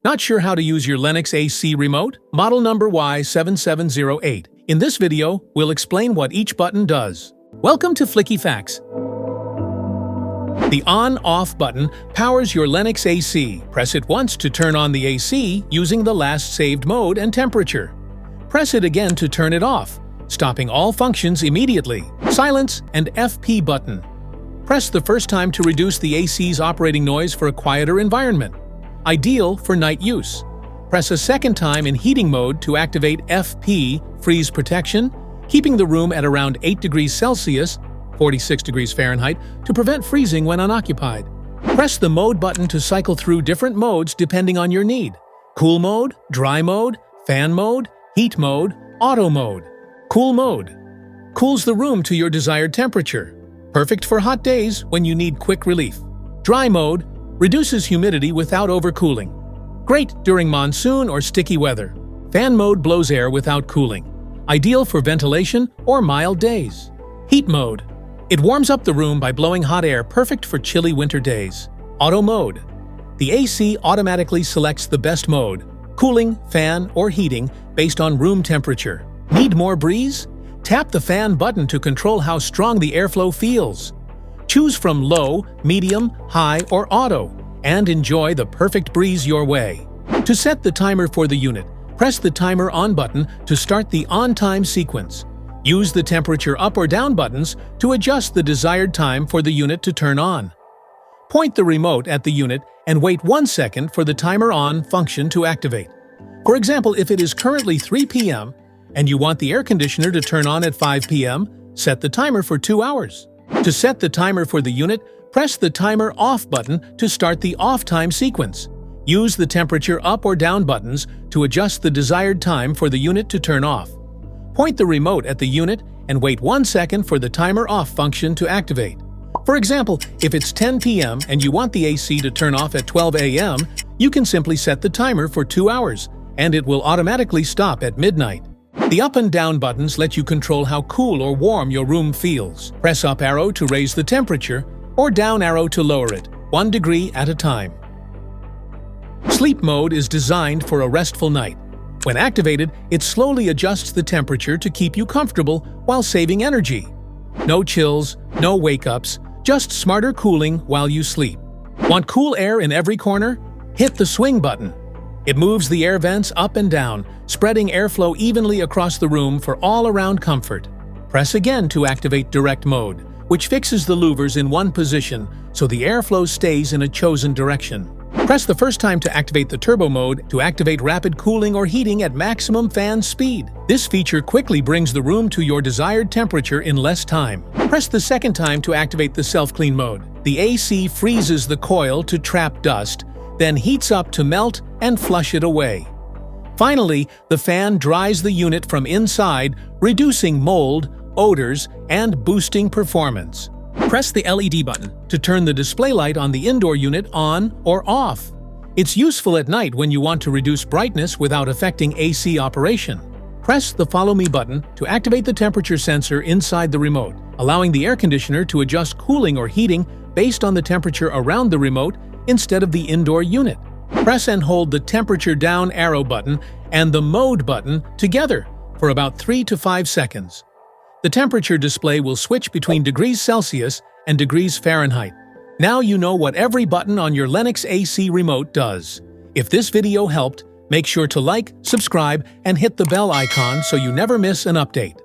Not sure how to use your Lennox AC Remote? Model number Y7708. In this video, we'll explain what each button does. Welcome to Flicky Facts. The on-off button powers your Lennox AC. Press it once to turn on the AC using the last saved mode and temperature. Press it again to turn it off, stopping all functions immediately. Silence and FP button. Press the first time to reduce the AC's operating noise for a quieter environment. Ideal for night use. Press a second time in heating mode to activate FP, freeze protection, keeping the room at around 8 degrees Celsius, 46 degrees Fahrenheit, to prevent freezing when unoccupied. Press the mode button to cycle through different modes depending on your need. Cool mode, dry mode, fan mode, heat mode, auto mode. Cool mode. Cools the room to your desired temperature. Perfect for hot days when you need quick relief. Dry mode. Reduces humidity without overcooling. Great during monsoon or sticky weather. Fan mode blows air without cooling. Ideal for ventilation or mild days. Heat mode. It warms up the room by blowing hot air, perfect for chilly winter days. Auto mode. The AC automatically selects the best mode, cooling, fan, or heating, based on room temperature. Need more breeze? Tap the fan button to control how strong the airflow feels. Choose from low, medium, high, or auto, and enjoy the perfect breeze your way. To set the timer for the unit, press the timer on button to start the on-time sequence. Use the temperature up or down buttons to adjust the desired time for the unit to turn on. Point the remote at the unit and wait 1 second for the timer on function to activate. For example, if it is currently 3 p.m. and you want the air conditioner to turn on at 5 p.m., set the timer for 2 hours. To set the timer for the unit, press the timer off button to start the off time sequence. Use the temperature up or down buttons to adjust the desired time for the unit to turn off. Point the remote at the unit and wait 1 second for the timer off function to activate. For example, if it's 10 p.m. and you want the AC to turn off at 12 a.m., you can simply set the timer for 2 hours, and it will automatically stop at midnight. The up and down buttons let you control how cool or warm your room feels. Press up arrow to raise the temperature, or down arrow to lower it, 1 degree at a time. Sleep mode is designed for a restful night. When activated, it slowly adjusts the temperature to keep you comfortable while saving energy. No chills, no wake-ups, just smarter cooling while you sleep. Want cool air in every corner? Hit the swing button. It moves the air vents up and down, spreading airflow evenly across the room for all-around comfort. Press again to activate direct mode, which fixes the louvers in one position so the airflow stays in a chosen direction. Press the first time to activate the turbo mode to activate rapid cooling or heating at maximum fan speed. This feature quickly brings the room to your desired temperature in less time. Press the second time to activate the self-clean mode. The AC freezes the coil to trap dust, then heats up to melt and flush it away. Finally, the fan dries the unit from inside, reducing mold, odors, and boosting performance. Press the LED button to turn the display light on the indoor unit on or off. It's useful at night when you want to reduce brightness without affecting AC operation. Press the Follow Me button to activate the temperature sensor inside the remote, allowing the air conditioner to adjust cooling or heating based on the temperature around the remote instead of the indoor unit. Press and hold the temperature down arrow button and the mode button together for about 3 to 5 seconds. The temperature display will switch between degrees Celsius and degrees Fahrenheit. Now you know what every button on your Lennox AC Remote does. If this video helped, make sure to like, subscribe, and hit the bell icon so you never miss an update.